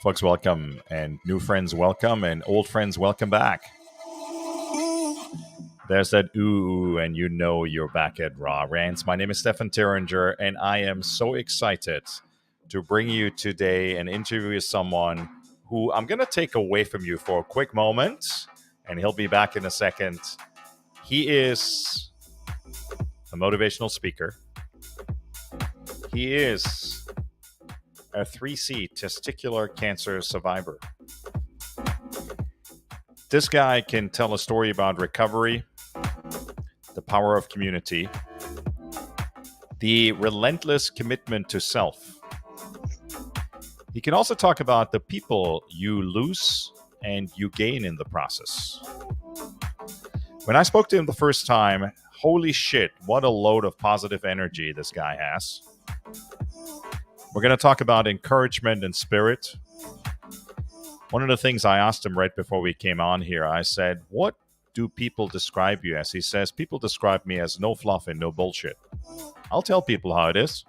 Folks, welcome, and new friends, welcome, and old friends, welcome back. There's that ooh, and you know you're back at Raw Rants. My name is Stefan Theringer, and I am so excited to bring you today an interview with someone who I'm going to take away from you for a quick moment, and he'll be back in a second. He is a motivational speaker. He is a 3C testicular cancer survivor. This guy can tell a story about recovery, the power of community, the relentless commitment to self. He can also talk about the people you lose and you gain in the process. When I spoke to him the first time, holy shit, what a load of positive energy this guy has. We're going to talk about encouragement and spirit. One of the things I asked him right before we came on here, I said, what do people describe you as? He says, people describe me as no fluff and no bullshit. I'll tell people how it is.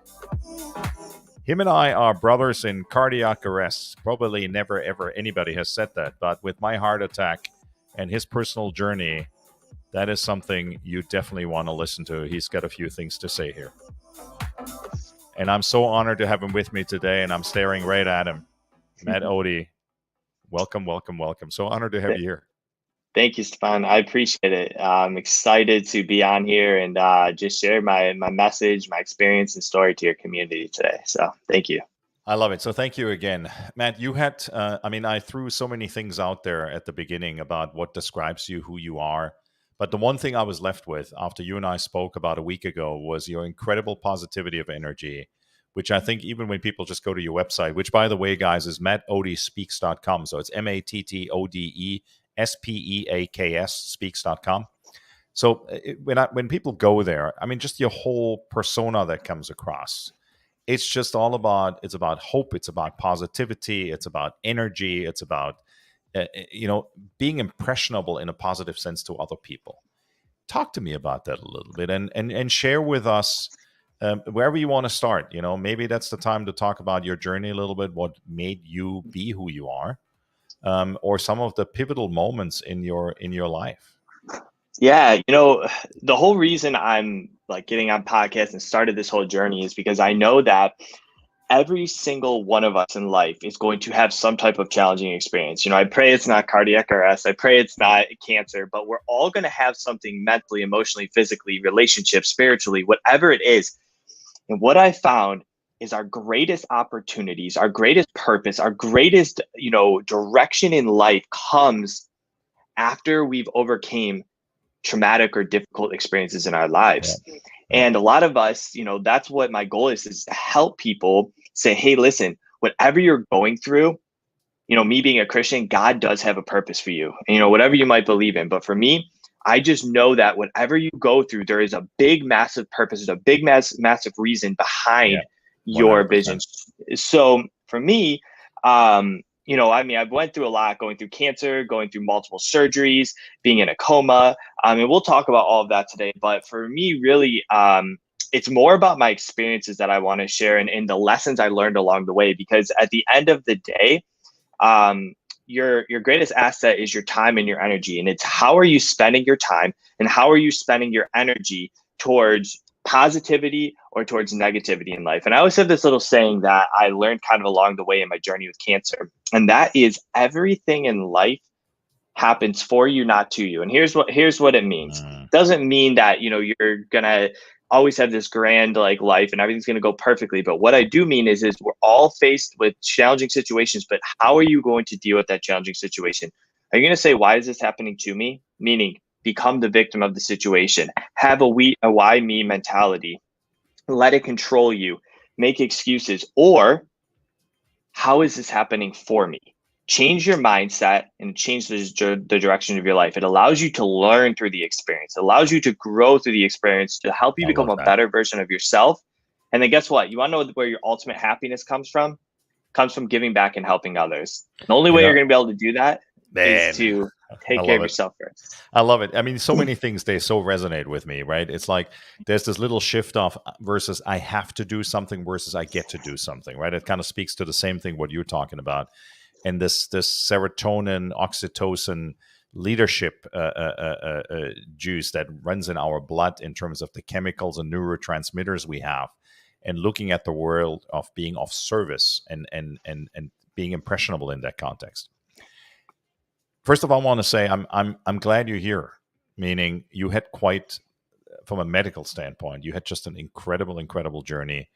Him and I are brothers in cardiac arrest. Probably never, ever anybody has said that. But with my heart attack and his personal journey, that is something you definitely want to listen to. He's got a few things to say here. And I'm so honored to have him with me today, and I'm staring right at him. Matt Odie, welcome, welcome, welcome. So honored to have you here. Thank you, Stefan. I appreciate it. I'm excited to be on here and just share my message, my experience and story to your community today. So thank you. I love it. So thank you again. Matt, you had, I threw so many things out there at the beginning about what describes you, who you are. But the one thing I was left with after you and I spoke about a week ago was your incredible positivity of energy, which I think even when people just go to your website, which by the way, guys, is mattodespeaks.com. So it's MATTODESPEAKS speaks.com. So when people go there, I mean, just your whole persona that comes across, it's just all about, it's about hope. It's about positivity. It's about energy. It's about, being impressionable in a positive sense to other people. Talk to me about that a little bit and share with us wherever you want to start. Maybe that's the time to talk about your journey a little bit, what made you be who you are, or some of the pivotal moments in your life. Yeah, the whole reason I'm getting on podcasts and started this whole journey is because I know that every single one of us in life is going to have some type of challenging experience. I pray it's not cardiac arrest. I pray it's not cancer, but we're all going to have something mentally, emotionally, physically, relationship, spiritually, whatever it is. And what I found is our greatest opportunities, our greatest purpose, our greatest, direction in life comes after we've overcame traumatic or difficult experiences in our lives. Yeah. And a lot of us, that's what my goal is to help people say, hey, listen, whatever you're going through, me being a Christian, God does have a purpose for you, whatever you might believe in. But for me, I just know that whatever you go through, there is a big, massive purpose, there's a big, massive reason behind your vision. So for me, I've went through a lot, going through cancer, going through multiple surgeries, being in a coma. And we'll talk about all of that today. But for me, really, it's more about my experiences that I want to share and the lessons I learned along the way. Because at the end of the day, your greatest asset is your time and your energy. And it's how are you spending your time and how are you spending your energy towards positivity or towards negativity in life. And I always have this little saying that I learned kind of along the way in my journey with cancer. And that is everything in life happens for you, not to you. And here's what it means. Doesn't mean that, you're going to always have this grand life and everything's going to go perfectly. But what I do mean is we're all faced with challenging situations, but how are you going to deal with that challenging situation? Are you going to say, why is this happening to me? Meaning, become the victim of the situation, have a why me mentality, let it control you, make excuses, or how is this happening for me? Change your mindset and change the direction of your life. It allows you to learn through the experience. It allows you to grow through the experience to help you become a better version of yourself. And then guess what? You want to know where your ultimate happiness comes from? Comes from giving back and helping others. The only way you're going to be able to do that is to I Take care of love it. yourself first. I love it. I mean, so many things, they so resonate with me, right? It's like there's this little shift of versus I have to do something versus I get to do something, right? It kind of speaks to the same thing what you're talking about. And this serotonin, oxytocin leadership juice that runs in our blood in terms of the chemicals and neurotransmitters we have, and looking at the world of being of service and being impressionable in that context. First of all, I want to say I'm glad you're here. Meaning, you had quite, from a medical standpoint, you had just an incredible journey.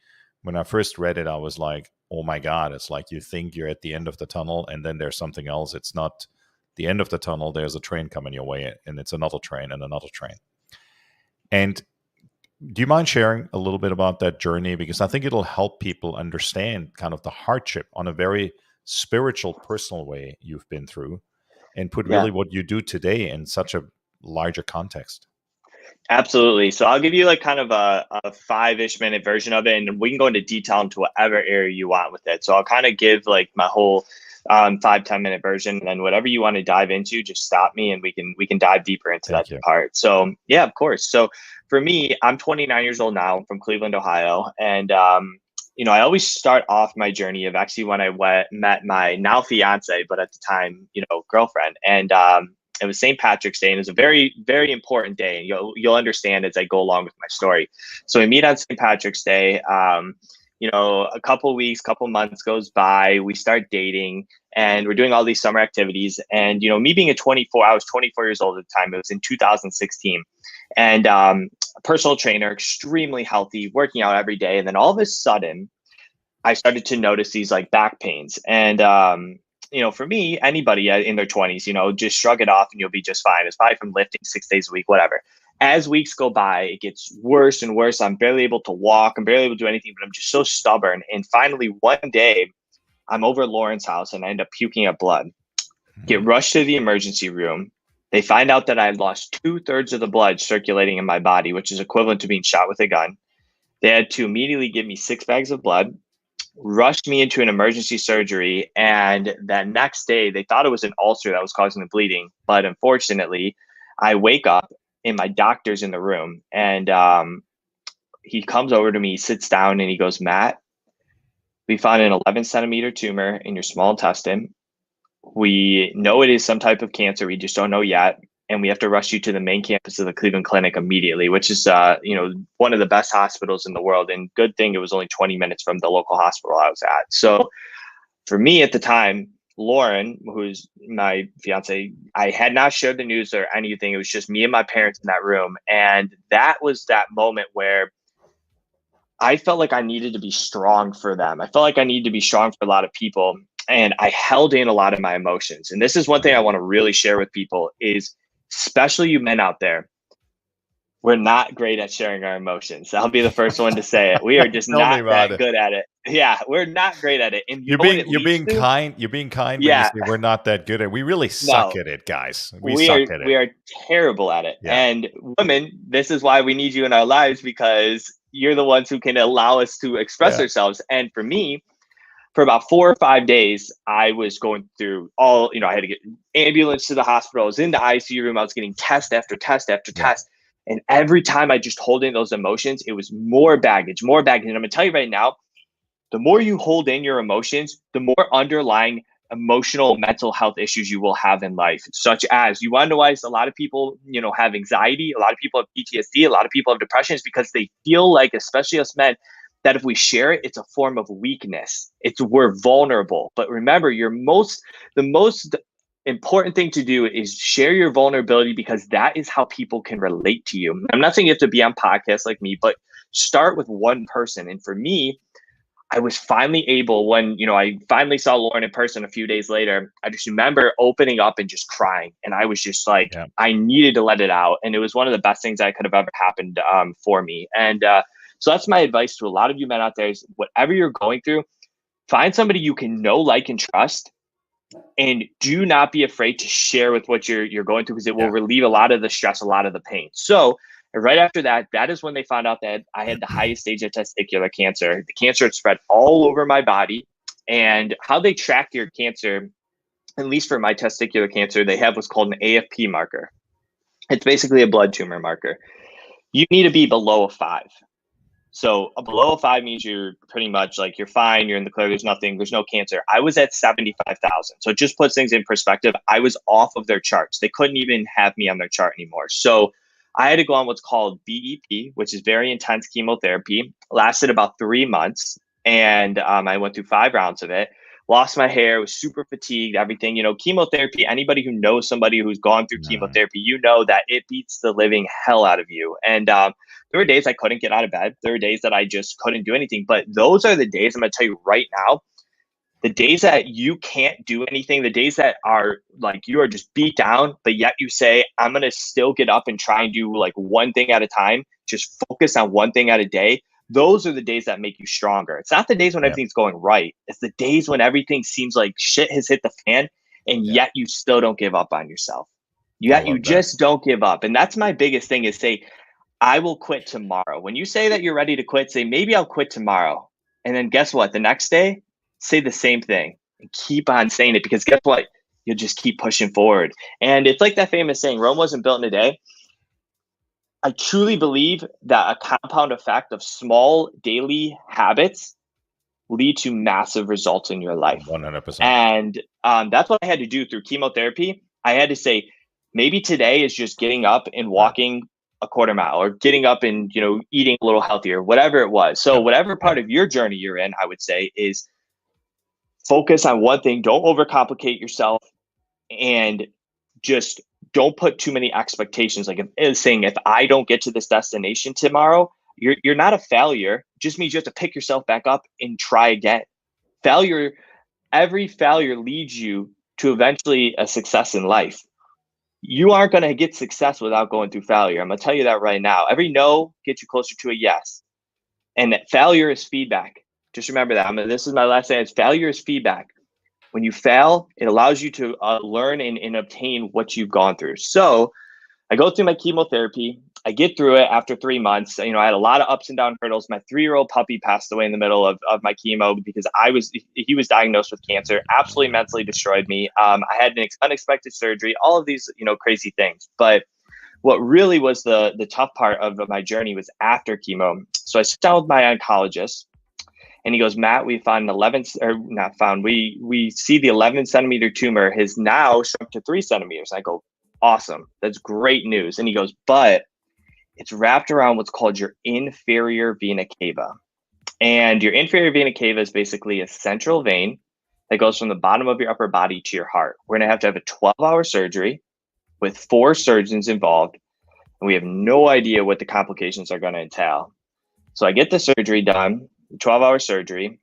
When I first read it, I was like, oh my God, it's like you think you're at the end of the tunnel, and then there's something else. It's not the end of the tunnel. There's a train coming your way, and it's another train and another train. And do you mind sharing a little bit about that journey? Because I think it'll help people understand kind of the hardship on a very spiritual, personal way you've been through, and put Yeah. really what you do today in such a larger context. Absolutely. So I'll give you like kind of a 5-ish minute version of it, and we can go into detail into whatever area you want with it. So I'll kind of give like my whole 5-10 minute version, and then whatever you want to dive into, just stop me and we can dive deeper into Thank that you. part. So yeah, of course. So for me, I'm 29 years old now. I'm from Cleveland, Ohio, and I always start off my journey of actually when I met my now fiance, but at the time, girlfriend, and it was St. Patrick's Day, and it was a very, very important day, and you'll understand as I go along with my story. So we meet on St. Patrick's Day. A couple weeks, couple months goes by. We start dating, and we're doing all these summer activities. And me being I was 24 years old at the time. It was in 2016, and a personal trainer, extremely healthy, working out every day. And then all of a sudden, I started to notice these like back pains, and for me, anybody in their 20s, just shrug it off and you'll be just fine. It's probably from lifting 6 days a week, whatever. As weeks go by, it gets worse and worse. I'm barely able to walk. I'm barely able to do anything, but I'm just so stubborn. And finally, one day, I'm over at Lauren's house and I end up puking up blood. Get rushed to the emergency room. They find out that I lost 2/3 of the blood circulating in my body, which is equivalent to being shot with a gun. They had to immediately give me 6 bags of blood, rushed me into an emergency surgery, and that next day they thought it was an ulcer that was causing the bleeding, but unfortunately I wake up and my doctor's in the room, and he comes over to me, sits down, and he goes, "Matt, we found an 11-centimeter tumor in your small intestine. We know it is some type of cancer, we just don't know yet, and we have to rush you to the main campus of the Cleveland Clinic immediately," which is one of the best hospitals in the world. And good thing it was only 20 minutes from the local hospital I was at. So for me at the time, Lauren, who's my fiance, I had not shared the news or anything. It was just me and my parents in that room. And that was that moment where I felt like I needed to be strong for them. I felt like I needed to be strong for a lot of people. And I held in a lot of my emotions. And this is one thing I want to really share with people is, especially you men out there, we're not great at sharing our emotions. I'll be the first one to say it. We are just Tell me not about that it. good at it. Yeah, we're not great at it. And You're what being it you're leads being to? kind. You're being kind when you Yeah, say we're not that good at it. We really suck no, at it, guys. We we suck are at it. we are terrible at it. Yeah. And women, this is why we need you in our lives, because you're the ones who can allow us to express Yeah. ourselves. And for me, for about 4 or 5 days, I was going through I had to get ambulance to the hospital. I was in the ICU room. I was getting test after test after Yeah. test. And every time I just hold in those emotions, it was more baggage, more baggage. And I'm going to tell you right now, the more you hold in your emotions, the more underlying emotional mental health issues you will have in life, such as, you want to know why a lot of people have anxiety, a lot of people have PTSD, a lot of people have depression, is because they feel like, especially us men, that if we share it, it's a form of weakness. We're vulnerable. But remember, the most important thing to do is share your vulnerability, because that is how people can relate to you. I'm not saying you have to be on podcasts like me, but start with one person. And for me, I was finally able, when I finally saw Lauren in person a few days later, I just remember opening up and just crying. And I was just like, Yeah. I needed to let it out. And it was one of the best things that could have ever happened for me. And so that's my advice to a lot of you men out there is, whatever you're going through, find somebody you can know, like, and trust. And do not be afraid to share with what you're going through, because it will Yeah. relieve a lot of the stress, a lot of the pain. So right after that, that is when they found out that I had the highest stage of testicular cancer. The cancer had spread all over my body. And how they track your cancer at least for my testicular cancer, they have what's called an AFP marker. It's basically a blood tumor marker. You need to be below a 5. So a below a 5 means you're pretty much like you're fine, you're in the clear, there's nothing, there's no cancer. I was at 75,000. So it just puts things in perspective. I was off of their charts. They couldn't even have me on their chart anymore. So I had to go on what's called BEP, which is very intense chemotherapy. Lasted about 3 months. And I went through 5 rounds of it. Lost my hair, was super fatigued, everything. Chemotherapy, anybody who knows somebody who's gone through chemotherapy, you know that it beats the living hell out of you. And there were days I couldn't get out of bed. There were days that I just couldn't do anything. But those are the days, I'm going to tell you right now, the days that you can't do anything, the days that are like you are just beat down, but yet you say, I'm going to still get up and try and do like one thing at a time, just focus on one thing at a day. Those are the days that make you stronger. It's not the days when everything's going right. It's the days when everything seems like shit has hit the fan and yet you still don't give up on yourself. You just don't give up. And that's my biggest thing is say, I will quit tomorrow. When you say that you're ready to quit, say, maybe I'll quit tomorrow. And then guess what? The next day, say the same thing and keep on saying it because guess what? You'll just keep pushing forward. And it's like that famous saying, Rome wasn't built in a day. I truly believe that a compound effect of small daily habits lead to massive results in your life. 100%. And that's what I had to do through chemotherapy. I had to say, maybe today is just getting up and walking a quarter mile or getting up and, eating a little healthier, whatever it was. So whatever part of your journey you're in, I would say is focus on one thing. Don't overcomplicate yourself and just don't put too many expectations. Like saying, if I don't get to this destination tomorrow, you're not a failure. It just means you have to pick yourself back up and try again. Every failure leads you to eventually a success in life. You aren't going to get success without going through failure. I'm going to tell you that right now. Every no gets you closer to a yes. And that failure is feedback. Just remember that. This is my last sentence. Failure is feedback. When you fail, it allows you to learn and obtain what you've gone through. So I go through my chemotherapy. I get through it after 3 months. I had a lot of ups and down hurdles. My 3-year-old puppy passed away in the middle of my chemo because he was diagnosed with cancer. Absolutely mentally destroyed me. I had an unexpected surgery, all of these, crazy things. But what really was the tough part of my journey was after chemo. So I sit down with my oncologist and he goes, Matt, we found we see the 11 centimeter tumor has now shrunk to 3 centimeters. I go, awesome. That's great news. And he goes, but it's wrapped around what's called your inferior vena cava. And your inferior vena cava is basically a central vein that goes from the bottom of your upper body to your heart. We're going to have a 12-hour surgery with 4 surgeons involved. And we have no idea what the complications are going to entail. So I get the surgery done, 12-hour surgery.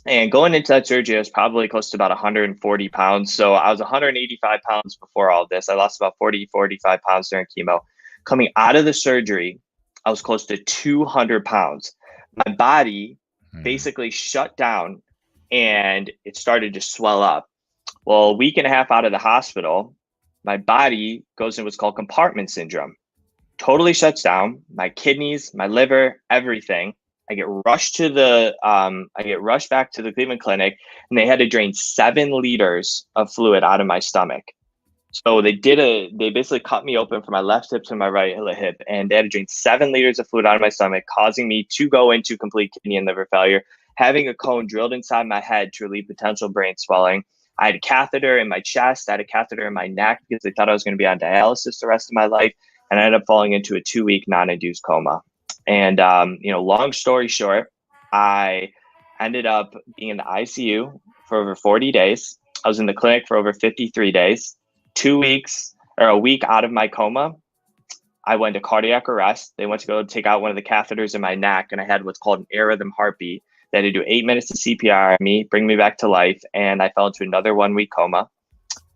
And going into that surgery, I was probably close to about 140 pounds. So I was 185 pounds before all of this. I lost about 45 pounds during chemo. Coming out of the surgery, I was close to 200 pounds. My body basically shut down and it started to swell up. Well, a week and a half out of the hospital, my body goes into what's called compartment syndrome. Totally shuts down. My kidneys, my liver, everything. I get rushed back to the Cleveland Clinic, and they had to drain 7 liters of fluid out of my stomach. So they basically cut me open from my left hip to my right hip, and they had to drain 7 liters of fluid out of my stomach, causing me to go into complete kidney and liver failure, having a cone drilled inside my head to relieve potential brain swelling. I had a catheter in my chest. I had a catheter in my neck because they thought I was going to be on dialysis the rest of my life, and I ended up falling into a 2-week non-induced coma. And, long story short, I ended up being in the ICU for over 40 days. I was in the clinic for over 53 days. 2 weeks or a week out of my coma, I went to cardiac arrest. They went to go take out one of the catheters in my neck, and I had what's called an air rhythm heartbeat. They had to do 8 minutes of CPR on me, bring me back to life, and I fell into another 1-week coma.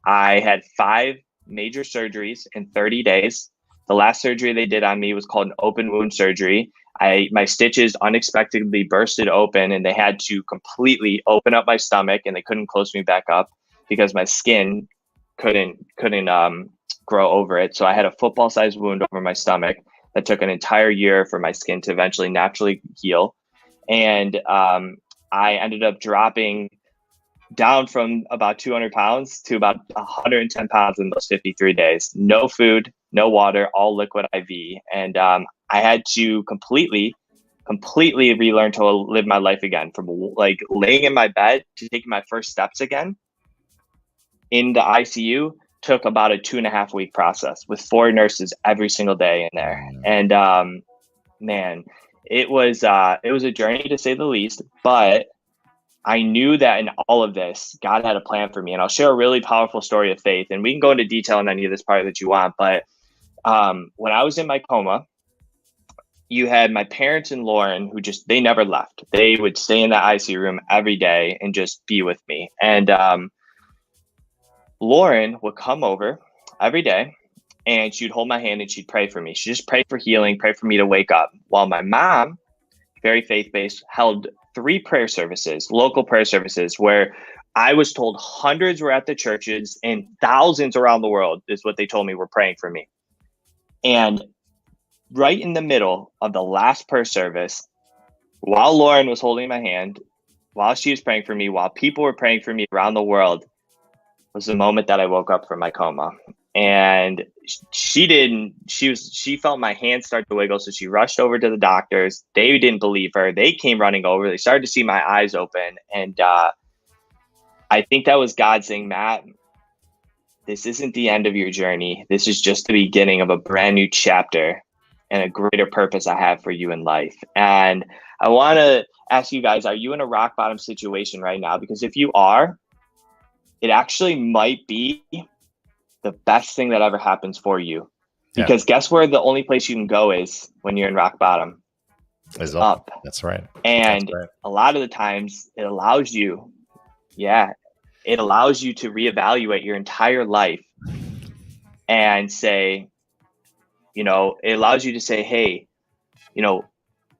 I had 5 major surgeries in 30 days. The last surgery they did on me was called an open wound surgery. My stitches unexpectedly bursted open, and they had to completely open up my stomach, and they couldn't close me back up because my skin couldn't grow over it. So I had a football-sized wound over my stomach that took an entire year for my skin to eventually naturally heal. And I ended up dropping down from about 200 pounds to about 110 pounds in those 53 days. No food, no water, all liquid IV. And I had to completely relearn to live my life again, from like laying in my bed to taking my first steps again in the ICU. Took about a 2.5 week process with 4 nurses every single day in there. And man, it was a journey to say the least, but I knew that in all of this, God had a plan for me. And I'll share a really powerful story of faith, and we can go into detail on any of this part that you want. But when I was in my coma, you had my parents and Lauren, who they never left. They would stay in that ICU room every day and just be with me. And Lauren would come over every day and she'd hold my hand and she'd pray for me. She'd just pray for healing, pray for me to wake up. While my mom, very faith-based, held 3 prayer services, local prayer services, where I was told hundreds were at the churches and thousands around the world is what they told me were praying for me. And right in the middle of the last prayer service, while Lauren was holding my hand, while she was praying for me, while people were praying for me around the world, was the moment that I woke up from my coma. And she felt my hand start to wiggle. So she rushed over to the doctors. They didn't believe her. They came running over. They started to see my eyes open. And I think that was God saying, Matt, this isn't the end of your journey. This is just the beginning of a brand new chapter and a greater purpose I have for you in life. And I want to ask you guys, are you in a rock bottom situation right now? Because if you are, it actually might be the best thing that ever happens for you. Because guess where the only place you can go is when you're in rock bottom? Is up. That's right. And a lot of the times it allows you, it allows you to reevaluate your entire life and say, it allows you to say, hey,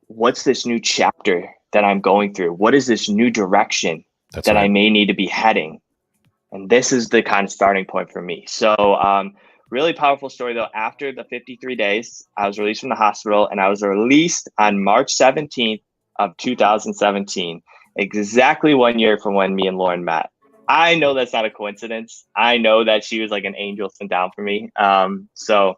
what's this new chapter that I'm going through? What is this new direction I may need to be heading? And this is the kind of starting point for me. So really powerful story, though. After the 53 days, I was released from the hospital, and I was released on March 17th of 2017, exactly 1 year from when me and Lauren met. I know that's not a coincidence. I know that she was like an angel sent down for me. So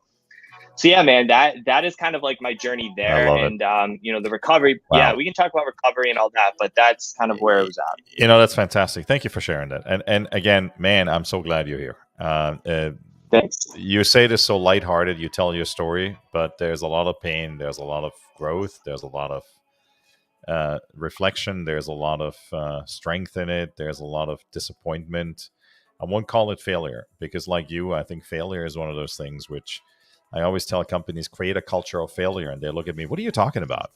yeah, man, that is kind of like my journey there. And the recovery. Wow. Yeah, we can talk about recovery and all that, but that's kind of where it was at. That's fantastic. Thank you for sharing that. And again, man, I'm so glad you're here. Thanks. You say this so lighthearted. You tell your story, but there's a lot of pain. There's a lot of growth. There's a lot of reflection. There's a lot of strength in it. There's a lot of disappointment. I won't call it failure, because like you, I think failure is one of those things which I always tell companies, create a culture of failure. And they look at me, what are you talking about?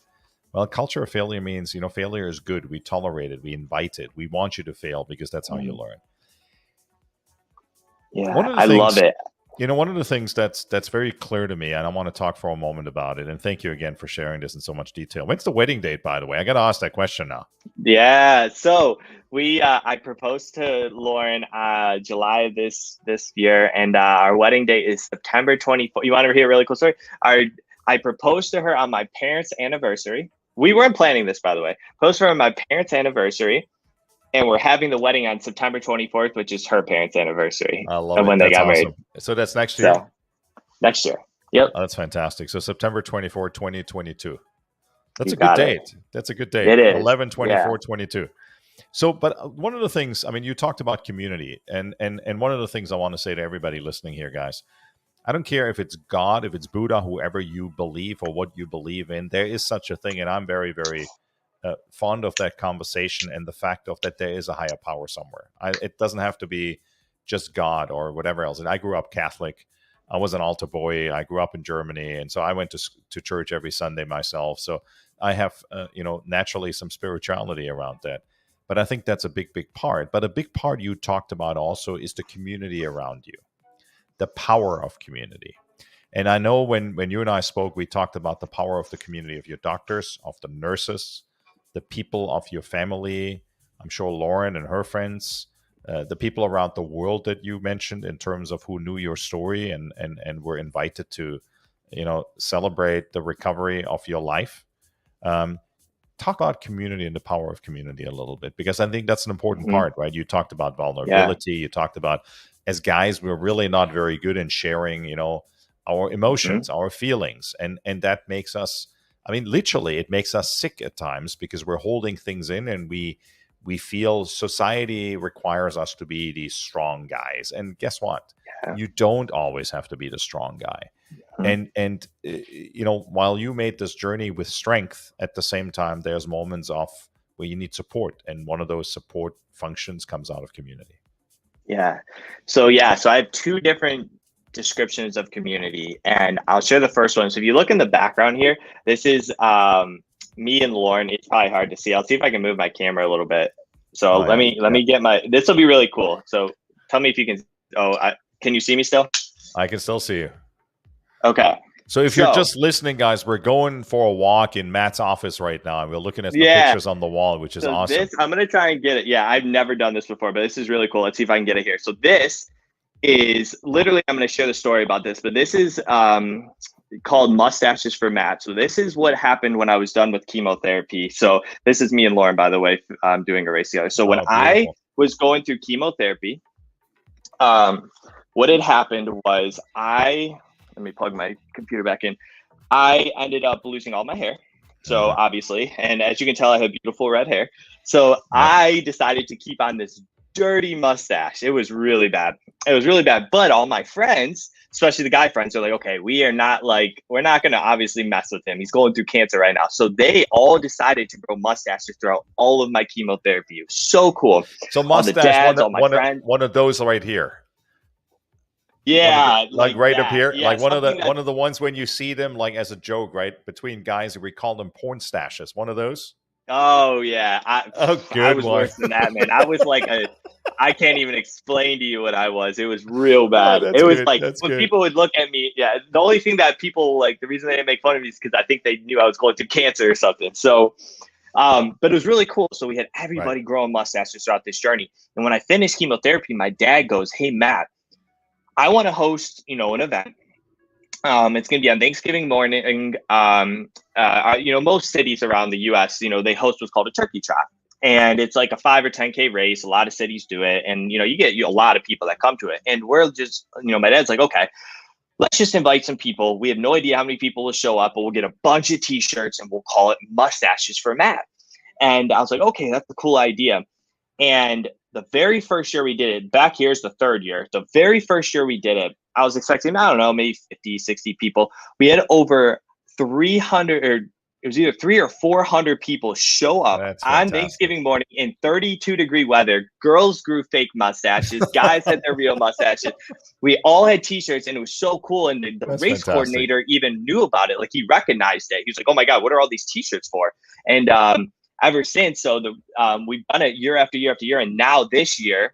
Well, culture of failure means, failure is good. We tolerate it. We invite it. We want you to fail because that's how you learn. Yeah, I love it. One of the things that's very clear to me, and I want to talk for a moment about it, and thank you again for sharing this in so much detail. When's the wedding date, by the way? I got to ask that question now. Yeah, so I proposed to Lauren July of this year, and our wedding date is September 24th. You want to hear a really cool story? I proposed to her on my parents' anniversary. We weren't planning this, by the way. Proposed to her on my parents' anniversary. And we're having the wedding on September 24th, which is her parents' anniversary. I love it. When they got married. So that's next year? So, next year. Yep. Oh, that's fantastic. So September 24, 2022. That's a good date. That's a good date. It is. 11/24/22. So, but one of the things, you talked about community. And one of the things I want to say to everybody listening here, guys, I don't care if it's God, if it's Buddha, whoever you believe or what you believe in, there is such a thing. And I'm very, very fond of that conversation and the fact of that there is a higher power somewhere. It doesn't have to be just God or whatever else. And I grew up Catholic. I was an altar boy. I grew up in Germany, and so I went to church every Sunday myself. So I have naturally some spirituality around that. But I think that's a big, big part. But a big part you talked about also is the community around you, the power of community. And I know when you and I spoke, we talked about the power of the community, of your doctors, of the nurses, the people of your family. I'm sure Lauren and her friends, the people around the world that you mentioned in terms of who knew your story and were invited to, celebrate the recovery of your life. Talk talk about community and the power of community a little bit, because I think that's an important Mhm. part, right? You talked about Yeah. vulnerability. You talked about, as guys, we're really not very good in sharing, our Mhm. emotions, our feelings, and that makes us. I mean, literally, it makes us sick at times because we're holding things in, and we feel society requires us to be these strong guys. And guess what? Yeah. You don't always have to be the strong guy. Mhm. And while you made this journey with strength, at the same time there's moments of where you need support, and one of those support functions comes out of community. Yeah. So I have two different descriptions of community, and I'll share the first one. So if you look in the background here, this is me and Lauren. It's probably hard to see. I'll see if I can move my camera a little bit. So Oh, yeah. let me get my. This will be really cool. So tell me if you can. Can you see me still? I can still see you. Okay. So if you're So just listening, guys, we're going for a walk in Matt's office right now, and we're looking at some yeah. pictures on the wall, which is So awesome. this, I'm gonna try and get it. Yeah, I've never done this before, but this is really cool. Let's see if I can get it here. So this is literally, I'm going to share the story about this, but this is called Mustaches for Matt. So this is what happened when I was done with chemotherapy. So this is me and Lauren, by the way, doing a race together. So when I was going through chemotherapy, what had happened was let me plug my computer back in. I ended up losing all my hair. So obviously, and as you can tell, I have beautiful red hair. So I decided to keep on this dirty mustache. It was really bad. But all my friends, especially the guy friends, are like, okay, we're not going to obviously mess with him. He's going through cancer right now. So they all decided to grow mustaches throughout all of my chemotherapy. It was so cool. So mustache, all the dads, all my friends. one of those right here. Yeah, like right up here, yeah, like one of the ones when you see them like as a joke, right, between guys, we call them porn stashes. One of those. Oh yeah, I was worse than that, man. I was like I can't even explain to you what I was. It was real bad. It was like when people would look at me. Yeah, the only thing that people like, the reason they didn't make fun of me is because I think they knew I was going through cancer or something. So, but it was really cool. So we had everybody growing mustaches throughout this journey. And when I finished chemotherapy, my dad goes, "Hey Matt, I want to host, an event. It's going to be on Thanksgiving morning. Most cities around the U.S., they host what's called a turkey trot. And it's like a 5 or 10K race. A lot of cities do it. And, you get a lot of people that come to it. And we're just, my dad's like, okay, let's just invite some people. We have no idea how many people will show up, but we'll get a bunch of T-shirts and we'll call it Mustaches for Matt. And I was like, okay, that's a cool idea. And the very first year we did it, back here's the third year. The very first year we did it, I was expecting, I don't know, maybe 50, 60 people. We had over 300, or it was either 300 or 400 people show up on Thanksgiving morning in 32-degree weather. Girls grew fake mustaches. Guys had their real mustaches. We all had T-shirts, and it was so cool. And the race coordinator even knew about it. Like, he recognized it. He was like, "Oh my God, what are all these T-shirts for?" And ever since, so we've done it year after year after year, and now this year,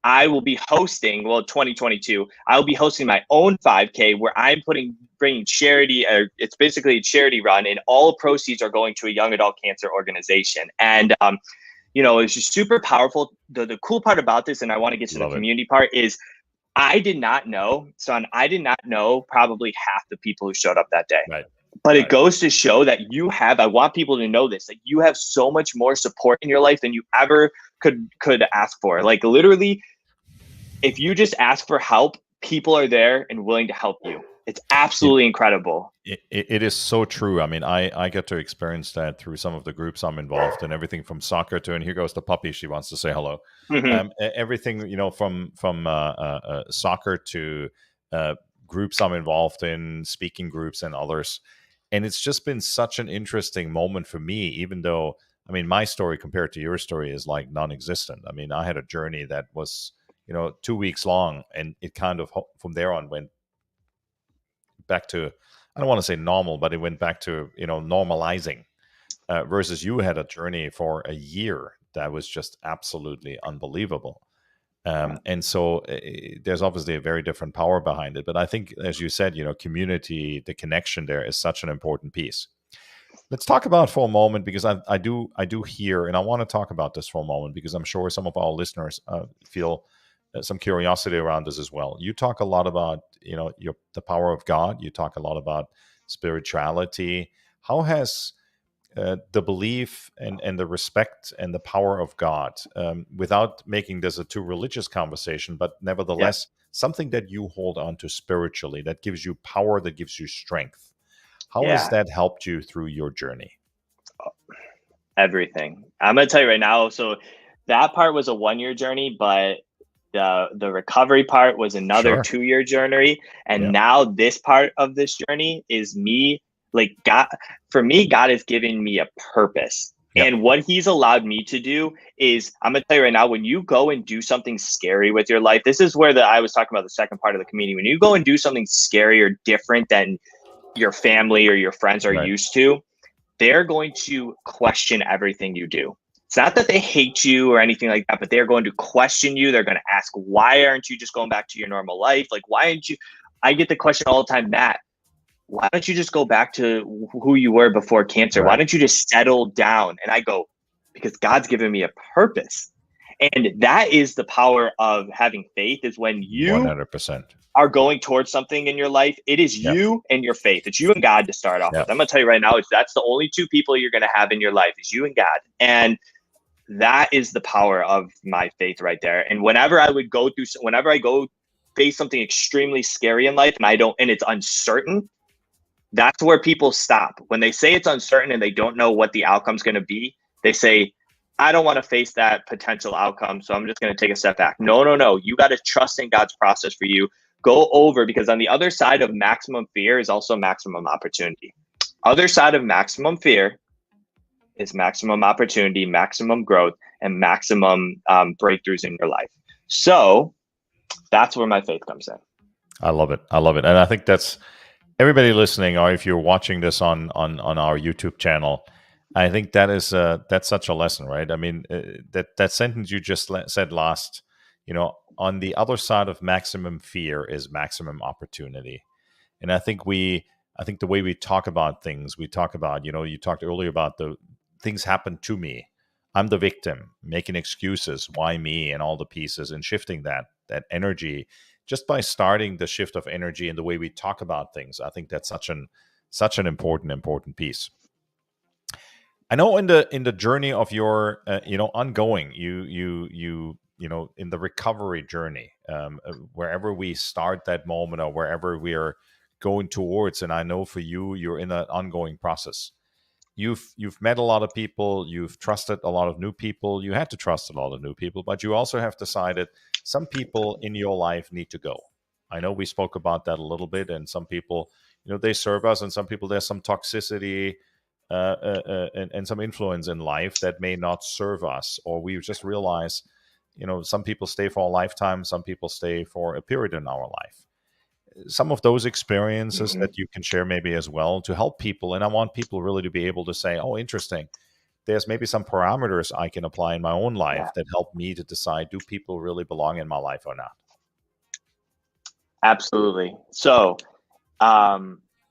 I will be hosting. Well, 2022, I will be hosting my own 5K where I'm bringing charity. It's basically a charity run, and all proceeds are going to a young adult cancer organization. And it's just super powerful. The cool part about this, and I want to get to the community part, is I did not know, son. I did not know probably half the people who showed up that day. Right. But it goes to show that I want people to know this, that you have so much more support in your life than you ever could ask for. Like, literally, if you just ask for help, people are there and willing to help you. It's absolutely incredible. It is so true. I mean, I get to experience that through some of the groups I'm involved in, everything from soccer to, and here goes the puppy. She wants to say hello. Everything, from soccer to groups I'm involved in, speaking groups and others. And it's just been such an interesting moment for me, even though, I mean, my story compared to your story is like non-existent. I mean, I had a journey that was, 2 weeks long, and it kind of from there on went back to, I don't want to say normal, but it went back to, normalizing, versus you had a journey for a year that was just absolutely unbelievable. And so there's obviously a very different power behind it. But I think, as you said, community, the connection there is such an important piece. Let's talk about for a moment, because I do hear, and I want to talk about this for a moment, because I'm sure some of our listeners feel some curiosity around this as well. You talk a lot about, the power of God. You talk a lot about spirituality. How has the belief and the respect and the power of God, without making this a too religious conversation, but Yeah. nevertheless, something that you hold on to spiritually, that gives you power, that gives you strength. How has Yeah. that helped you through your journey? Everything. I'm gonna tell you right now. So that part was a 1 year journey, but the recovery part was another Sure. 2 year journey. And Yeah. now this part of this journey is me, like God, for me, God has given me a purpose. Yep. And what he's allowed me to do is, I'm gonna tell you right now, when you go and do something scary with your life, this is where I was talking about the second part of the community. When you go and do something scary or different than your family or your friends are Right. used to, they're going to question everything you do. It's not that they hate you or anything like that, but they're going to question you. They're going to ask, why aren't you just going back to your normal life? Like, why aren't you? I get the question all the time, Matt, why don't you just go back to who you were before cancer? Why Right. don't you just settle down? And I go, because God's given me a purpose. And that is the power of having faith, is when you 100%. are going towards something in your life, it is Yep. you and your faith. It's you and God to start off with. Yep. I'm gonna tell you right now, that's the only two people you're gonna have in your life, is you and God. And that is the power of my faith right there. And whenever I go face something extremely scary in life and it's uncertain, that's where people stop. When they say it's uncertain and they don't know what the outcome's gonna be, they say, I don't want to face that potential outcome, so I'm just going to take a step back. No, no, no. You got to trust in God's process for you. Go over, because on the other side of maximum fear is also maximum opportunity. Other side of maximum fear is maximum opportunity, maximum growth, and maximum breakthroughs in your life. So that's where my faith comes in. I love it. I love it. And I think that's everybody listening, or if you're watching this on our YouTube channel, I think that's such a lesson, right? I mean, that sentence you just said last, on the other side of maximum fear is maximum opportunity. And I think the way we talk about things, we talk about, you talked earlier about the things happen to me. I'm the victim, making excuses, why me, and all the pieces, and shifting that energy just by starting the shift of energy and the way we talk about things. I think that's such an important piece. I know in the journey of your ongoing, in the recovery journey, wherever we start that moment or wherever we are going towards, and I know for you, you're in an ongoing process. You've met a lot of people, you've trusted a lot of new people, you had to trust a lot of new people, but you also have decided some people in your life need to go. I know we spoke about that a little bit, and some people, they serve us, and some people, there's some toxicity and some influence in life that may not serve us, or we just realize, some people stay for a lifetime, some people stay for a period in our life. Some of those experiences Mm-hmm. that you can share maybe as well to help people, and I want people really to be able to say, oh, interesting, there's maybe some parameters I can apply in my own life Yeah, that help me to decide, do people really belong in my life or not? absolutely. So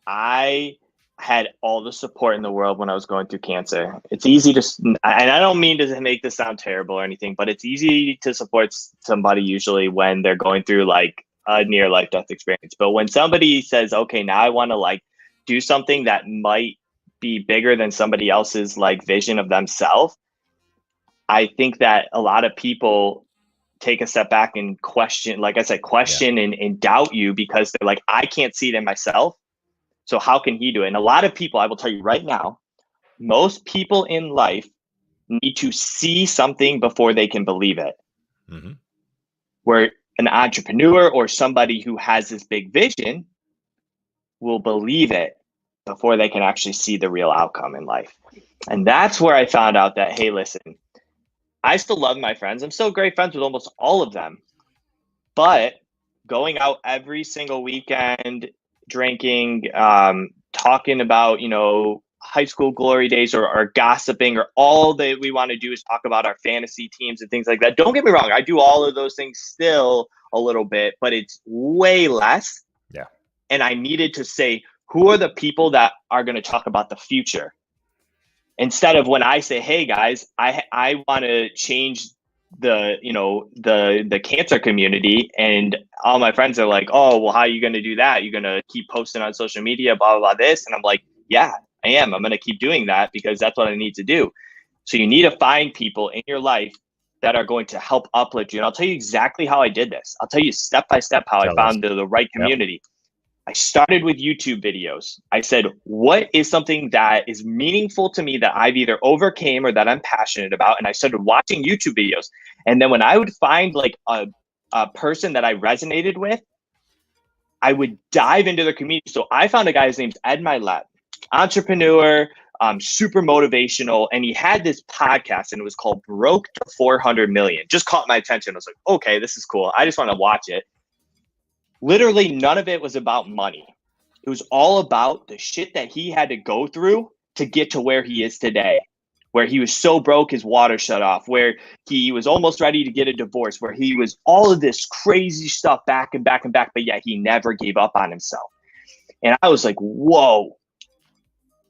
I had all the support in the world when I was going through cancer. It's easy to, and I don't mean to make this sound terrible or anything, but it's easy to support somebody usually when they're going through like a near life death experience. But when somebody says, okay, now I want to like do something that might be bigger than somebody else's like vision of themselves, I think that a lot of people take a step back and question, like I said, Yeah. question and doubt you, because they're like, I can't see it in myself. So how can he do it? And a lot of people, I will tell you right now, most people in life need to see something before they can believe it. Hmm. Where an entrepreneur or somebody who has this big vision will believe it before they can actually see the real outcome in life. And that's where I found out that, hey, listen, I still love my friends. I'm still great friends with almost all of them. But going out every single weekend, drinking, talking about, high school glory days, or gossiping, or all that we want to do is talk about our fantasy teams and things like that. Don't get me wrong. I do all of those things still a little bit, but it's way less. Yeah. And I needed to say, who are the people that are going to talk about the future? Instead of when I say, hey guys, I want to change the cancer community, and all my friends are like, oh, well, how are you going to do that? You're going to keep posting on social media, blah, blah, blah, this. And I'm like, yeah, I am. I'm going to keep doing that because that's what I need to do. So you need to find people in your life that are going to help uplift you. And I'll tell you exactly how I did this. I'll tell you step by step how I Tell us. found the right Yep. community. I started with YouTube videos. I said, what is something that is meaningful to me that I've either overcame or that I'm passionate about? And I started watching YouTube videos. And then when I would find like a person that I resonated with, I would dive into their community. So I found a guy, his name's Ed Milet, entrepreneur, super motivational. And he had this podcast and it was called Broke to 400 Million. Just caught my attention. I was like, okay, this is cool. I just want to watch it. Literally none of it was about money. It was all about the shit that he had to go through to get to where he is today, where he was so broke his water shut off, where he was almost ready to get a divorce, where he was all of this crazy stuff back and back and back, but yet he never gave up on himself. And I was like, whoa,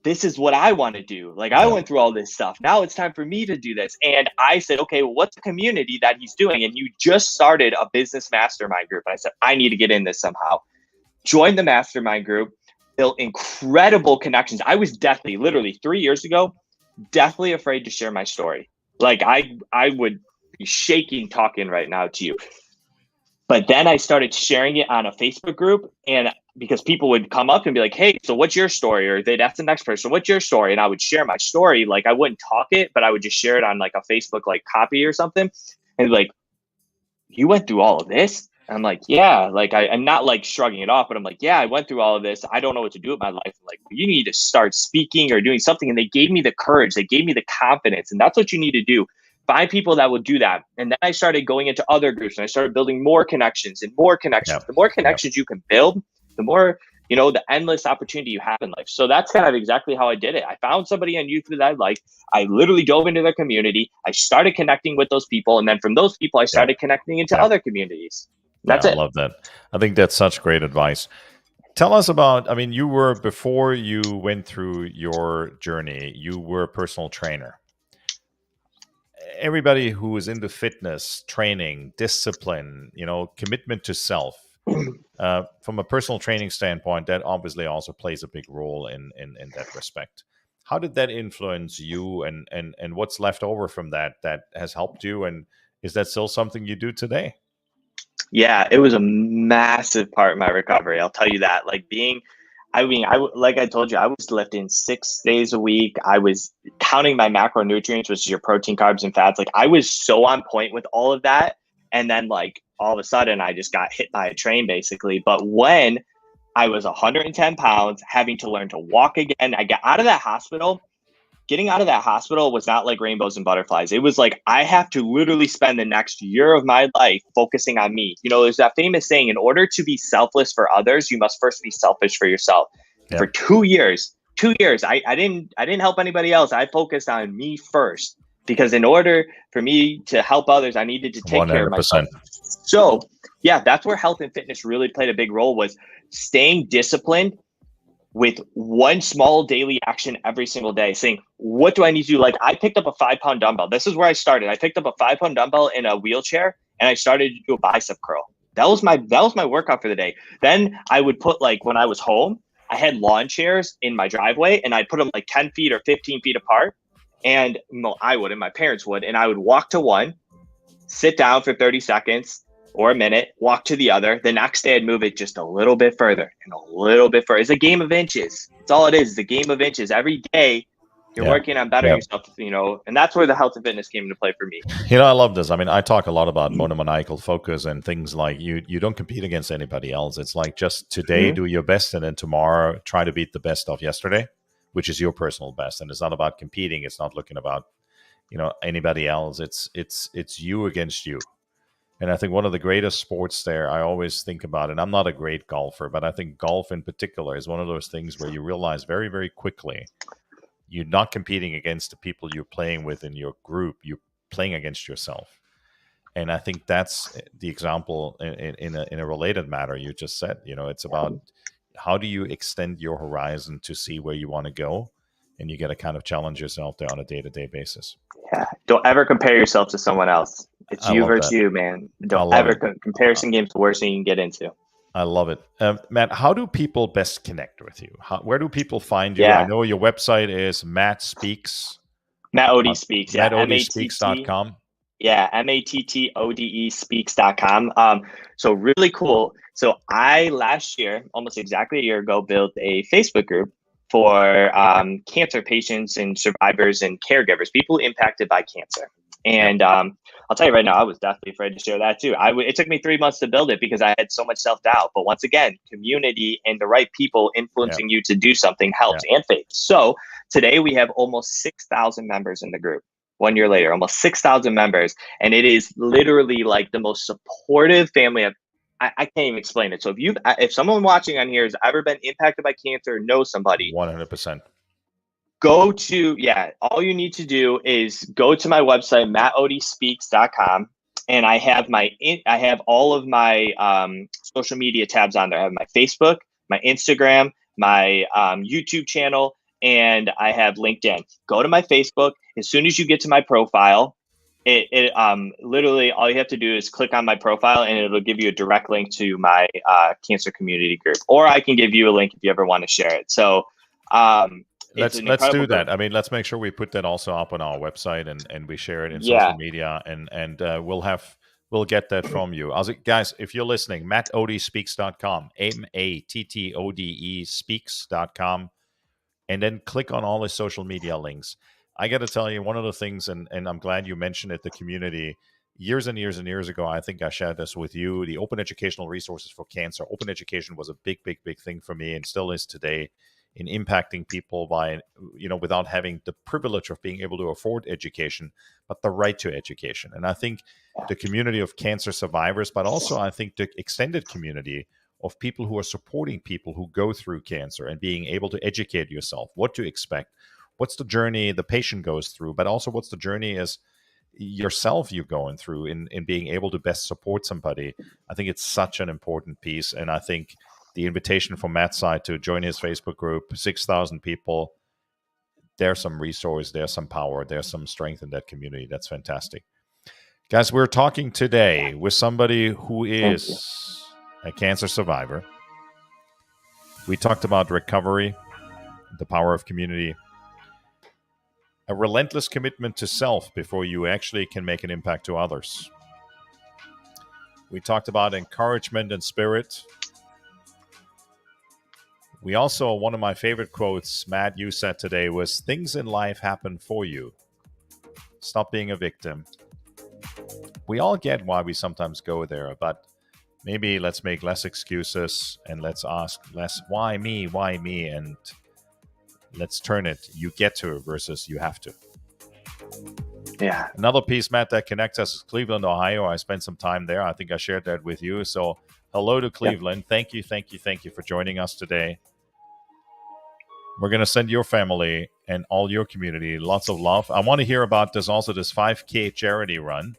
this is what I want to do. Like I went through all this stuff. Now it's time for me to do this. And I said, okay, well, what's the community that he's doing? And you just started a business mastermind group. And I said, I need to get in this somehow. Joined the mastermind group, built incredible connections. I was deathly, literally 3 years ago, deathly afraid to share my story. Like I would be shaking talking right now to you. But then I started sharing it on a Facebook group, and because people would come up and be like, hey, so what's your story? Or they'd ask the next person, what's your story? And I would share my story. Like I wouldn't talk it, but I would just share it on like a Facebook like copy or something. And like, you went through all of this? And I'm like, yeah, like I'm not like shrugging it off, but I'm like, yeah, I went through all of this. I don't know what to do with my life. I'm like, you need to start speaking or doing something. And they gave me the courage. They gave me the confidence. And that's what you need to do. Find people that will do that. And then I started going into other groups and I started building more connections and more connections. The more connections you can build, the more, you know, the endless opportunity you have in life. So that's kind of exactly how I did it. I found somebody on YouTube that I liked. I literally dove into their community. I started connecting with those people. And then from those people, I started connecting into other communities. That's it. I love that. I think that's such great advice. Tell us about, I mean, you were, before you went through your journey, you were a personal trainer. Everybody who is into fitness, training, discipline, you know, commitment to self, from a personal training standpoint, that obviously also plays a big role in that respect. How did that influence you, and what's left over from that has helped you? And is that still something you do today? Yeah, it was a massive part of my recovery. I'll tell you that. Like like I told you, I was lifting 6 days a week. I was counting my macronutrients, which is your protein, carbs, and fats. Like I was so on point with all of that. And then like all of a sudden I just got hit by a train basically. But when I was 110 pounds, having to learn to walk again, I got out of that hospital. Getting out of that hospital was not like rainbows and butterflies. It was like, I have to literally spend the next year of my life focusing on me. You know, there's that famous saying, in order to be selfless for others, you must first be selfish for yourself. Yep. For 2 years, I didn't help anybody else. I focused on me first, because in order for me to help others, I needed to take 100%. Care of myself. So yeah, that's where health and fitness really played a big role, was staying disciplined with one small daily action every single day, saying, what do I need to do? Like I picked up a 5-pound dumbbell. This is where I started. I picked up a 5-pound dumbbell in a wheelchair and I started to do a bicep curl. That was my workout for the day. Then I would put, like, when I was home, I had lawn chairs in my driveway and I'd put them like 10 feet or 15 feet apart. And I would, and my parents would, and I would walk to one, sit down for 30 seconds or a minute, walk to the other. The next day I'd move it just a little bit further and a little bit further. It's a game of inches. That's all it is. It's a game of inches. Every day you're working on bettering yourself, you know, and that's where the health and fitness came into play for me. You know, I love this. I mean, I talk a lot about monomaniacal focus and things like you don't compete against anybody else. It's like, just today do your best, and then tomorrow try to beat the best of yesterday, which is your personal best. And it's not about competing. It's not looking about, you know, anybody else. It's you against you. And I think one of the greatest sports there, I always think about, and I'm not a great golfer, but I think golf in particular is one of those things where you realize very, very quickly you're not competing against the people you're playing with in your group. You're playing against yourself. And I think that's the example in a related matter you just said. You know, it's about how do you extend your horizon to see where you want to go, and you got to kind of challenge yourself there on a day-to-day basis. Yeah, don't ever compare yourself to someone else. It's you versus you, man. Don't ever. Comparison game's the worst thing you can get into. I love it. Matt, how do people best connect with you? Where do people find you? I Yeah, know your website is Matt Speaks, Matt Odie Speaks. Yeah, MATT. mattodspeaks.com. Yeah, MATTODE speaks.com. So really cool. So I last year, almost exactly a year ago, built a Facebook group for cancer patients and survivors and caregivers, people impacted by cancer. Yep. And I'll tell you right now, I was definitely afraid to share that too. It took me 3 months to build it because I had so much self doubt. But once again, community and the right people Yep. influencing you to do something helps, and faith. So today we have almost 6,000 members in the group. 1 year later, almost 6,000 members. And it is literally like the most supportive family I can't even explain it. So if someone watching on here has ever been impacted by cancer or knows somebody, 100%. all you need to do is go to my website, mattodspeaks.com. And I have all of my social media tabs on there. I have my Facebook, my Instagram, my YouTube channel, and I have LinkedIn. Go to my Facebook. As soon as you get to my profile, it literally all you have to do is click on my profile and it'll give you a direct link to my cancer community group. Or I can give you a link if you ever want to share it. So Let's do that. Group. I mean, let's make sure we put that also up on our website and we share it in social media and we'll get that from you. Guys, if you're listening, mattodspeaks.com, MATTODE speaks.com, and then click on all the social media links. I got to tell you, one of the things, and I'm glad you mentioned it, the community, years and years and years ago, I think I shared this with you, the open educational resources for cancer. Open education was a big, big, big thing for me and still is today in impacting people by, without having the privilege of being able to afford education, but the right to education. And I think the community of cancer survivors, but also I think the extended community of people who are supporting people who go through cancer and being able to educate yourself, what to expect, what's the journey the patient goes through, but also what's the journey as yourself you're going through in being able to best support somebody. I think it's such an important piece. And I think the invitation from Matt's side to join his Facebook group, 6,000 people, there's some resource, there's some power, there's some strength in that community. That's fantastic. Guys, we're talking today with somebody who is a cancer survivor. We talked about recovery, the power of community, a relentless commitment to self before you actually can make an impact to others. We talked about encouragement and spirit. We also, one of my favorite quotes, Matt, you said today was, things in life happen for you. Stop being a victim. We all get why we sometimes go there, but maybe let's make less excuses and let's ask less, why me, and let's turn it, you get to versus you have to. Yeah. Another piece, Matt, that connects us is Cleveland, Ohio. I spent some time there. I think I shared that with you. So hello to Cleveland. Thank you for joining us today. We're going to send your family and all your community lots of love. I want to hear about this 5K charity run.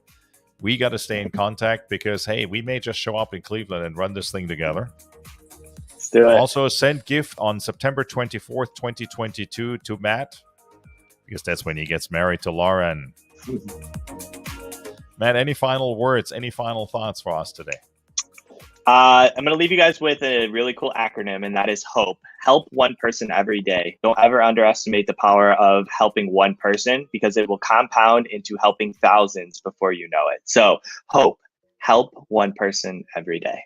We got to stay in contact because, hey, we may just show up in Cleveland and run this thing together. Let's do it. Also, send gift on September 24th, 2022 to Matt, because that's when he gets married to Lauren. Matt, any final words, any final thoughts for us today? I'm going to leave you guys with a really cool acronym, and that is HOPE. Help one person every day. Don't ever underestimate the power of helping one person because it will compound into helping thousands before you know it. So HOPE, help one person every day.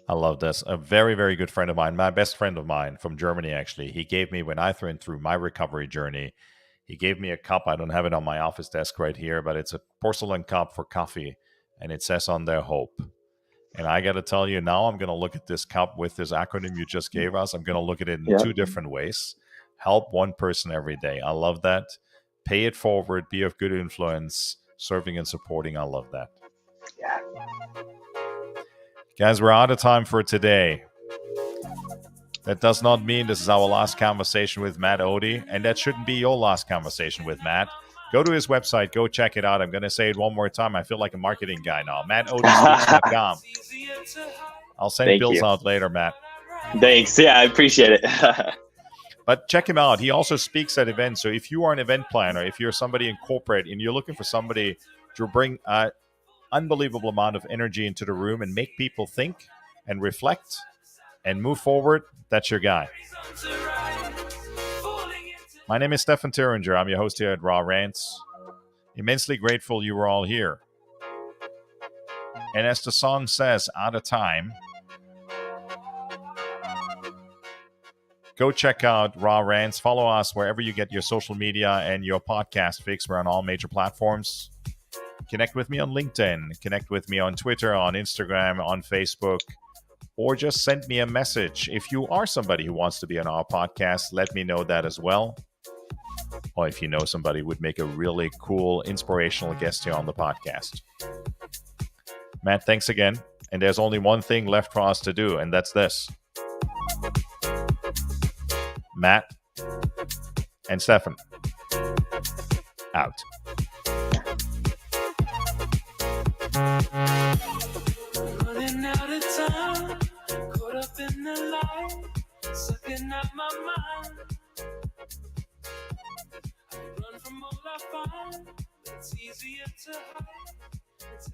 I love this. A very, very good friend of mine, my best friend of mine from Germany, actually, he gave me, when I went through my recovery journey, he gave me a cup. I don't have it on my office desk right here, but it's a porcelain cup for coffee, and it says on there, HOPE. And I got to tell you, now I'm going to look at this cup with this acronym you just gave us. I'm going to look at it in two different ways. Help one person every day. I love that. Pay it forward. Be of good influence. Serving and supporting. I love that. Yeah. Guys, we're out of time for today. That does not mean this is our last conversation with Matt Odie, and that shouldn't be your last conversation with Matt. Go to his website. Go check it out. I'm going to say it one more time. I feel like a marketing guy now. mattodspeaks.com. I'll send bills out later, Matt. Thanks. Yeah, I appreciate it. But check him out. He also speaks at events. So if you are an event planner, if you're somebody in corporate and you're looking for somebody to bring an unbelievable amount of energy into the room and make people think, and reflect and move forward, that's your guy. My name is Stefan Thuringer. I'm your host here at Rants. Immensely grateful you were all here. And as the song says, out of time, go check out Raw Rants. Follow us wherever you get your social media and your podcast fix. We're on all major platforms. Connect with me on LinkedIn. Connect with me on Twitter, on Instagram, on Facebook. Or just send me a message. If you are somebody who wants to be on our podcast, let me know that as well. Or if you know somebody who would make a really cool, inspirational guest here on the podcast. Matt, thanks again. And there's only one thing left for us to do, and that's this. Matt and Stefan, out. Running out of time, caught up in the light, sucking out my mind. I run from all I find, it's easier to hide. It's